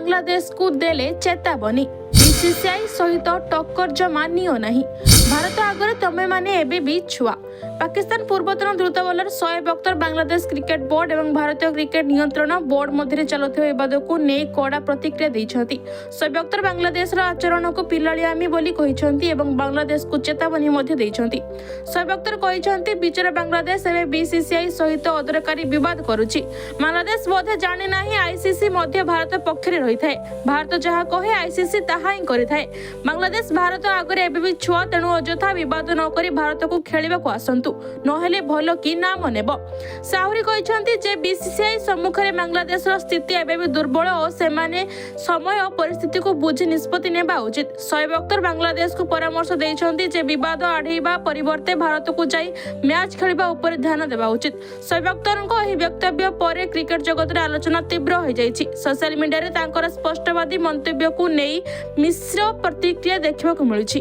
बांग्लादेश को देले चेतावनी। बीसीसीआई सहित टक्कर जमा नियो नहीं। भारत आगे तमे माने एबे भी छुआ। पाकिस्तान पूर्वतन द्रुत bowler Shoaib Akhtar Bangladesh cricket board और भारतीय क्रिकेट नियंत्रण बोर्ड मध्य चलुवा विवाद को नहीं कड़ा प्रतिक्रिया देइछंती। शोएब अख्तर बांग्लादेश आचरण को पिलालियामी बोली कहिसंती एवं बांग्लादेश को चेतावनी मध्य देइछंती। शोएब अख्तर कहिसंती बिचरा बांग्लादेश एबे बीसीसीआई सहित अदरकारी विवाद करुछि। बांग्लादेश बोधे जाने नाही आईसीसी मध्य भारत पक्षरे रही थाए। भारत जहा कहे आईसीसी ताहा ही करिथाए। बांग्लादेश भारत आगे एबे भी छुआ, तेणु अजथा विवाद न करी भारत को खेलिबा को आसंतु, नहेले भलो कि नाम नेब। साहुरी कहिसंती जे बीसीसीआई सम्मुख में बांग्लादेश स्थिति एबे भी दुर्बल और सेमाने समय और परिस्थिति को बुझी निष्पत्ति नेबा उचित। शोएब अख्तर बांग्लादेश को परामर्श देइछंती जे विवाद आढ़ेबा परिवर्ते भारत को जाई मैच खेलिबा उपर ध्यान देबा उचित। शोएब अख्तरको एही वक्तव्य पर क्रिकेट जगत रे आलोचना तीव्र हो जाइछि। सोशल मीडिया रे तांकर स्पष्टवादी मंतव्य को नहीं मिश्र प्रतिक्रिया देखा मिलुछि।